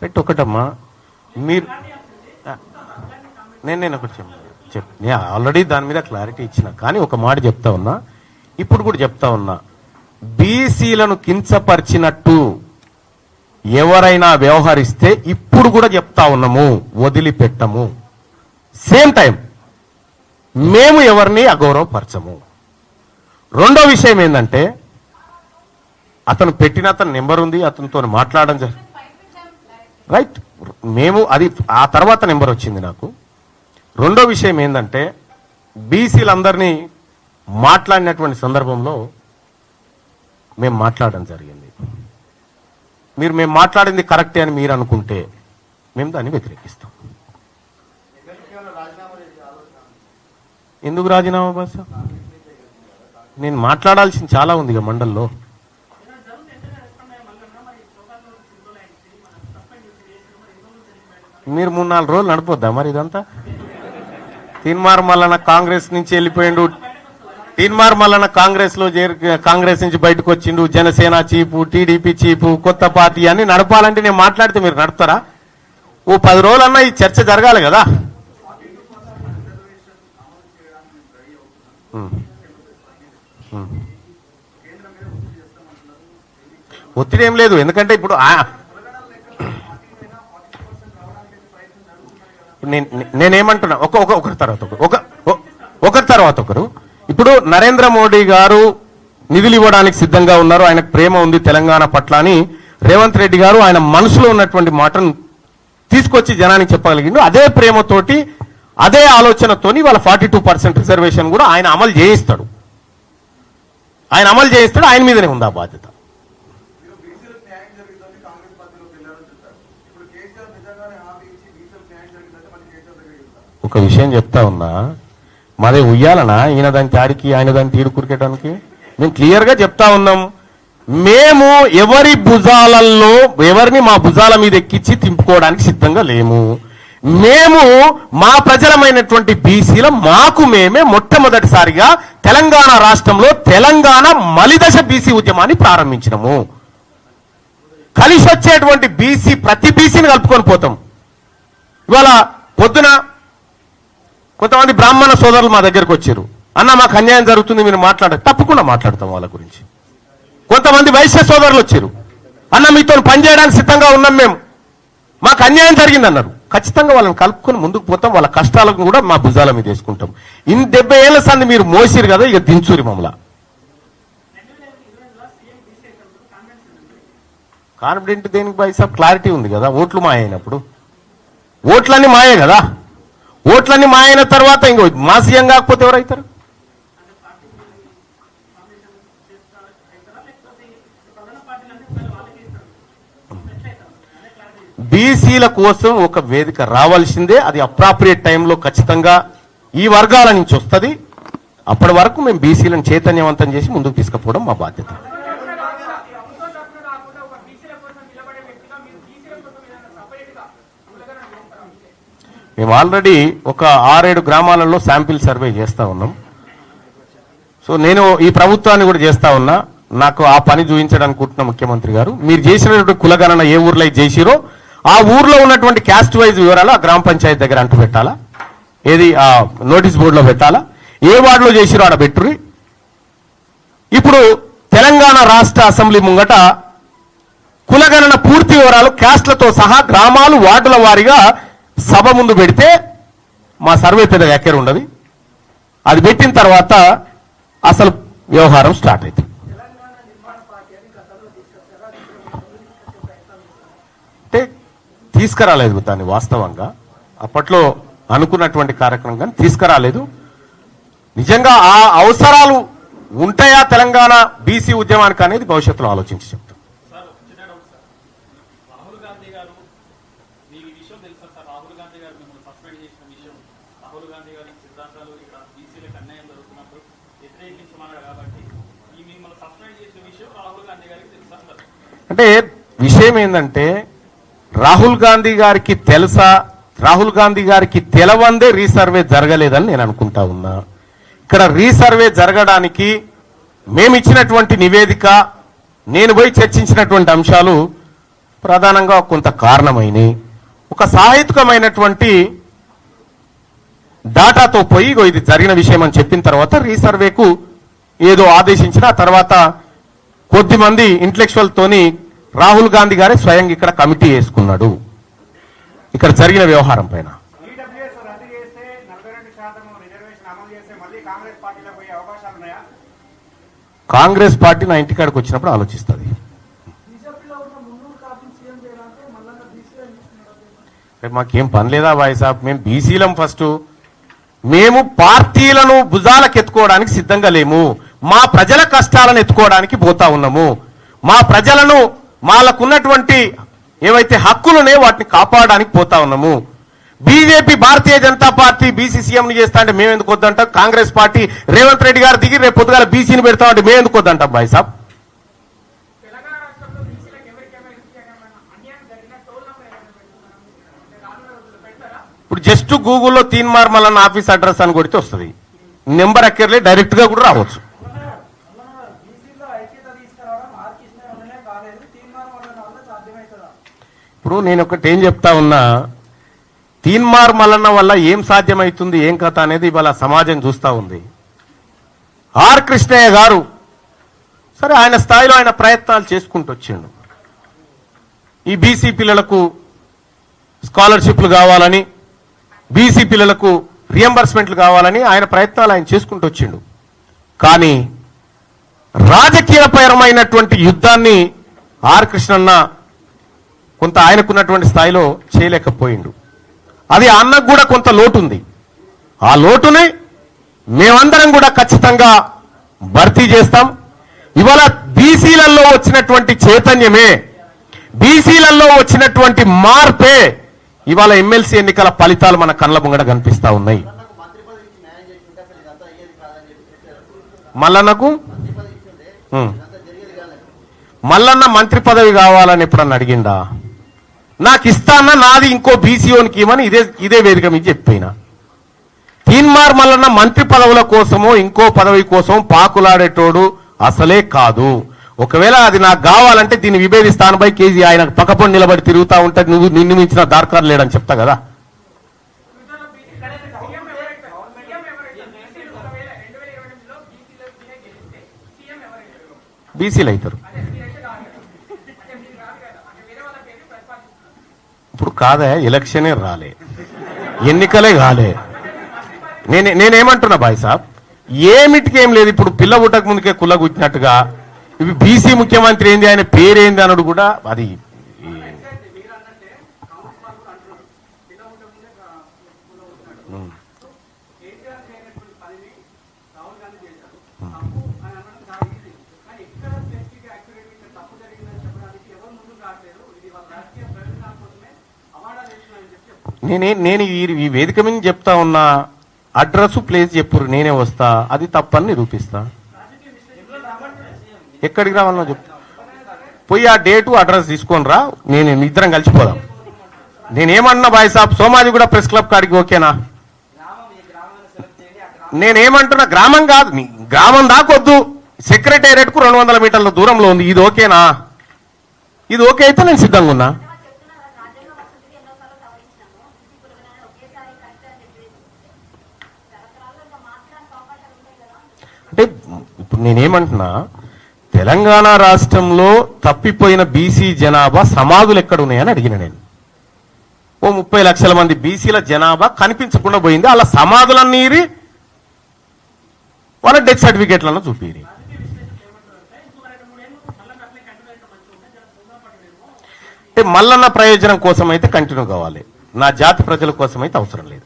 Right. ఒకటమ్మా, మీరు నేను ఒకటి నేను ఆల్రెడీ దాని మీద క్లారిటీ ఇచ్చిన, కానీ ఒక మాట చెప్తా ఉన్నా, ఇప్పుడు కూడా చెప్తా ఉన్నా, బీసీలను కించపరిచినట్టు ఎవరైనా వ్యవహరిస్తే ఇప్పుడు కూడా చెప్తా ఉన్నాము, వదిలిపెట్టము. సేమ్ టైం మేము ఎవరిని అగౌరవపరచము. రెండో విషయం ఏంటంటే, అతను పెట్టిన అతని నెంబర్ ఉంది, అతనితో మాట్లాడడం జరిగింది. రైట్, మేము అది ఆ తర్వాత నెంబర్ వచ్చింది నాకు. రెండో విషయం ఏంటంటే, బీసీలందరినీ మాట్లాడినటువంటి సందర్భంలో మేము మాట్లాడడం జరిగింది. మేము మాట్లాడింది కరెక్టే అని మీరు అనుకుంటే మేము దాన్ని వ్యతిరేకిస్తాం. ఎందుకు రాజీనామా బాస? నేను మాట్లాడాల్సింది చాలా ఉంది ఇక మండల్లో. మీరు 3-4 రోజులు నడిపోద్దా మరి ఇదంతా? తీన్మార్ మల్లన్న కాంగ్రెస్ నుంచి వెళ్ళిపోయిండు, తీన్మార్ మల్లన్న కాంగ్రెస్ నుంచి బయటకు వచ్చిండు, జనసేన చీపు, టీడీపీ చీపు, కొత్త పార్టీ అని నడపాలంటే నేను మాట్లాడితే మీరు నడుపుతారా? ఓ 10 రోజులన్నా ఈ చర్చ జరగాలి కదా. ఒత్తిడి ఏం లేదు, ఎందుకంటే ఇప్పుడు నేనేమంటున్నా, ఒకరి తర్వాత ఒకరు. ఇప్పుడు నరేంద్ర మోడీ గారు నిధులు ఇవ్వడానికి సిద్ధంగా ఉన్నారు, ఆయనకు ప్రేమ ఉంది తెలంగాణ పట్ల అని రేవంత్ రెడ్డి గారు ఆయన మనసులో ఉన్నటువంటి మాటను తీసుకొచ్చి జనానికి చెప్పగలిగిండు. అదే ప్రేమతోటి, అదే ఆలోచనతోని వాళ్ళ 42% రిజర్వేషన్ కూడా ఆయన అమలు చేయిస్తాడు. ఆయన మీదనే ఉంది ఆ బాధ్యత. ఒక విషయం చెప్తా ఉన్నా, మాదే ఉయ్యాలనా ఈయన దాని తాడికి ఆయన దాన్ని తీడు కురికేయడానికి? మేము క్లియర్ గా చెప్తా ఉన్నాం, మేము ఎవరిని మా భుజాల మీద ఎక్కించి తింపుకోవడానికి సిద్ధంగా లేము. మేము మా ప్రజలమైనటువంటి బీసీల మాకు మేమే మొట్టమొదటిసారిగా తెలంగాణ రాష్ట్రంలో తెలంగాణ మలిదశ బీసీ ఉద్యమాన్ని ప్రారంభించినము. కలిసి వచ్చేటువంటి ప్రతి బీసీని కలుపుకొని పోతాం. ఇవాళ పొద్దున కొంతమంది బ్రాహ్మణ సోదరులు మా దగ్గరకు వచ్చారు, అన్న మాకు అన్యాయం జరుగుతుంది మీరు తప్పకుండా మాట్లాడతాం వాళ్ళ గురించి. కొంతమంది వైశ్య సోదరులు వచ్చారు, అన్న మీతో పనిచేయడానికి సిద్ధంగా ఉన్నాం, మేము మాకు అన్యాయం జరిగింది అన్నారు. ఖచ్చితంగా వాళ్ళని కలుపుకొని ముందుకు పోతాం, వాళ్ళ కష్టాలను కూడా మా భుజాల మీద వేసుకుంటాం. 70 ఏళ్ల సంది మీరు మోసిరు కదా, ఇక దించూరి మమ్మల్ని. కాన్ఫిడెంట్ దేనికి బాయ్ సాబ్? క్లారిటీ ఉంది కదా, ఓట్లు మాయ అయినప్పుడు. ఓట్లన్నీ మాయే కదా, ఓట్లన్నీ మాయ అయిన తర్వాత ఇంకో మా సీఎం కాకపోతే ఎవరైతారు? బీసీల కోసం ఒక వేదిక రావాల్సిందే, అది అప్రాప్రియేట్ టైంలో ఖచ్చితంగా ఈ వర్గాల నుంచి వస్తుంది. అప్పటి వరకు మేము బీసీలను చైతన్యవంతం చేసి ముందుకు తీసుకుపోవడం మా బాధ్యత. మేము ఆల్రెడీ ఒక 6-7 గ్రామాలలో శాంపిల్ సర్వే చేస్తా ఉన్నాం. సో నేను ఈ ప్రభుత్వాన్ని కూడా చేస్తా ఉన్నా, నాకు ఆ పని చూపించడానికి అనుకుంటున్న ముఖ్యమంత్రి గారు, మీరు చేసినటువంటి కులగణన ఏ ఊర్లో చేసిరో ఆ ఊర్లో ఉన్నటువంటి క్యాస్ట్ వైజ్ వివరాలు ఆ గ్రామ పంచాయతీ దగ్గర అంటూ పెట్టాలా, ఏది ఆ నోటీస్ బోర్డులో పెట్టాలా, ఏ వార్డులో చేసిరో ఆడ పెట్టుర్రి. ఇప్పుడు తెలంగాణ రాష్ట్ర అసెంబ్లీ ముంగట కులగణన పూర్తి వివరాలు క్యాస్ట్లతో సహా గ్రామాలు వార్డుల వారీగా సభ ముందు పెడితే మా సర్వే పెద్దగా ఎక్కర ఉండదు. అది పెట్టిన తర్వాత అసలు వ్యవహారం స్టార్ట్ అవుతుంది. అంటే తీసుకురాలేదు దాన్ని, వాస్తవంగా అప్పట్లో అనుకున్నటువంటి కార్యక్రమం కానీ తీసుకురాలేదు. నిజంగా ఆ అవసరాలు ఉంటాయా తెలంగాణ బీసీ ఉద్యమానికి అనేది భవిష్యత్తులో ఆలోచించి చెప్తాం. అంటే విషయం ఏంటంటే, రాహుల్ గాంధీ గారికి తెలుసా, రాహుల్ గాంధీ గారికి తెలవందే రీసర్వే జరగలేదని నేను అనుకుంటా ఉన్నా. ఇక్కడ రీసర్వే జరగడానికి మేము ఇచ్చినటువంటి నివేదిక, నేను పోయి చర్చించినటువంటి అంశాలు ప్రధానంగా కొంత కారణమైనవి. ఒక సాహిత్యకమైనటువంటి డాటాతో పోయి ఇగో ఇది జరిగిన విషయం అని చెప్పిన తర్వాత రీసర్వేకు ఏదో ఆదేశించిన తర్వాత కొద్దిమంది ఇంటలెక్చువల్ తోని రాహుల్ గాంధీ గారే స్వయంగా ఇక్కడ కమిటీ వేసుకున్నాడు ఇక్కడ జరిగిన వ్యవహారం పైన. ఈడబ్ల్యూఎస్ రద్దు చేస్తే 42% రిజర్వేషన్ అమలు చేస్తే మళ్ళీ కాంగ్రెస్ పార్టీలో పోయే అవకాశాలు ఉన్నాయా? కాంగ్రెస్ పార్టీ నా ఇంటికాడికి వచ్చినప్పుడు ఆలోచిస్తుంది. మాకేం పని లేదా భాయ్ సాబ్, మేము బీసీలం. ఫస్ట్ మేము పార్టీలను భుజాలకెత్తుకోవడానికి సిద్ధంగా లేము. మా ప్రజల కష్టాలను ఎత్తుకోవడానికి పోతా ఉన్నాము. మా ప్రజలను వాళ్ళకున్నటువంటి ఏవైతే హక్కులునే వాటిని కాపాడడానికి పోతా ఉన్నాము. BJP Bharatiya Janata party BC సీఎంని చేస్తా అంటే మేము ఎందుకు వద్దంటాం? కాంగ్రెస్ పార్టీ రేవంత్ రెడ్డి గారు దిగి రేపు పొద్దుగాల బీసీని పెడతామంటే మేము ఎందుకు వద్దంటాం భాయ్ సాబ్? ఇప్పుడు జస్ట్ గూగుల్లో తీన్మార్ మల్లన్న ఆఫీస్ అడ్రస్ అని కొడితే వస్తుంది. నెంబర్ అక్కర్లే, డైరెక్ట్ గా కూడా రావచ్చు. ఇప్పుడు నేను ఒకటి ఏం చెప్తా ఉన్నా, తీన్మార్ మల్లన్న వల్ల ఏం సాధ్యమవుతుంది ఏం కథ అనేది ఇవాళ సమాజం చూస్తా ఉంది. ఆర్ కృష్ణయ్య గారు సరే ఆయన స్థాయిలో ఆయన ప్రయత్నాలు చేసుకుంటూ వచ్చిండు. ఈ బీసీ పిల్లలకు స్కాలర్షిప్లు కావాలని, బీసీ పిల్లలకు రియంబర్స్మెంట్లు కావాలని ఆయన ప్రయత్నాలు ఆయన చేసుకుంటూ వచ్చిండు. కానీ రాజకీయపరమైనటువంటి యుద్ధాన్ని ఆర్ కృష్ణన్న కొంత ఆయనకున్నటువంటి స్థాయిలో చేయలేకపోయిండు. అది అన్నకు కూడా కొంత లోటు ఉంది. ఆ లోటుని మేమందరం కూడా ఖచ్చితంగా భర్తీ చేస్తాం. ఇవాళ బీసీలలో వచ్చినటువంటి చైతన్యమే, బీసీలలో వచ్చినటువంటి మార్పే ఇవాళ ఎమ్మెల్సీ ఎన్నికల ఫలితాలు మన కళ్ళ ముంగడ కనిపిస్తా ఉన్నాయి. మల్లన్న మంత్రి పదవి కావాలని ఎప్పుడన్నా అడిగిండా? నాకు ఇస్తానా, నాది ఇంకో బీసీఓనికి ఇవ్వమని ఇదే వేదిక మీద చెప్పిన. తీన్మార్ మల్లన్న మంత్రి పదవుల కోసమో ఇంకో పదవి కోసం పాకులాడేటోడు అసలే కాదు. ఒకవేళ అది నాకు కావాలంటే దీన్ని విభేదిస్తాను బై కేజీ ఆయన పక్కపొండి నిలబడి తిరుగుతా ఉంటే నువ్వు నిన్ను మించిన దార్కారు లేడని చెప్తా కదా. బీసీలు అవుతారు. ఇప్పుడు కాదా, ఎలక్షనే రాలే, ఎన్నికలే కాలే. నేనేమంటున్నా బాయ్ సాబ్, ఏమిటికేం లేదు. ఇప్పుడు పిల్ల పుట్టక ముందుకే కుల్ల గుచ్చినట్టుగా ఇవి బీసీ ముఖ్యమంత్రి ఏంది, ఆయన పేరేంది అన్నాడు కూడా అది నేను ఈ వేదిక మీద చెప్తా ఉన్నా. అడ్రస్ ప్లేస్ చెప్పురు, నేనే వస్తా, అది తప్పని నిరూపిస్తా. ఎక్కడికి రావాలన్నా చెప్తా, పోయి ఆ డేటు అడ్రస్ తీసుకొని రా, నేను ఇద్దరం కలిసిపోదాం. నేనేమన్నా బాయ్ సాబ్, సోమాజి కూడా ప్రెస్ క్లబ్ కాడికి ఓకేనా? నేనేమంటున్నా, గ్రామం కాదు, గ్రామం దాకొద్దు, సెక్రటేరియట్ కు 200 మీటర్ల దూరంలో ఉంది. ఇది ఓకేనా? ఇది ఓకే అయితే నేను సిద్ధంగా ఉన్నా. అంటే ఇప్పుడు నేనేమంటున్నా, తెలంగాణ రాష్ట్రంలో తప్పిపోయిన బీసీ జనాభా సమాధులు ఎక్కడున్నాయని అడిగిన నేను. ఓ 30 లక్షల మంది బీసీల జనాభా కనిపించకుండా పోయింది. అలా సమాధులన్నీ వాళ్ళ డెత్ సర్టిఫికేట్లను చూపిరి. అంటే మల్లన్న ప్రయోజనం కోసం అయితే కంటిన్యూ కావాలి, నా జాతి ప్రజల కోసం అయితే అవసరం లేదు.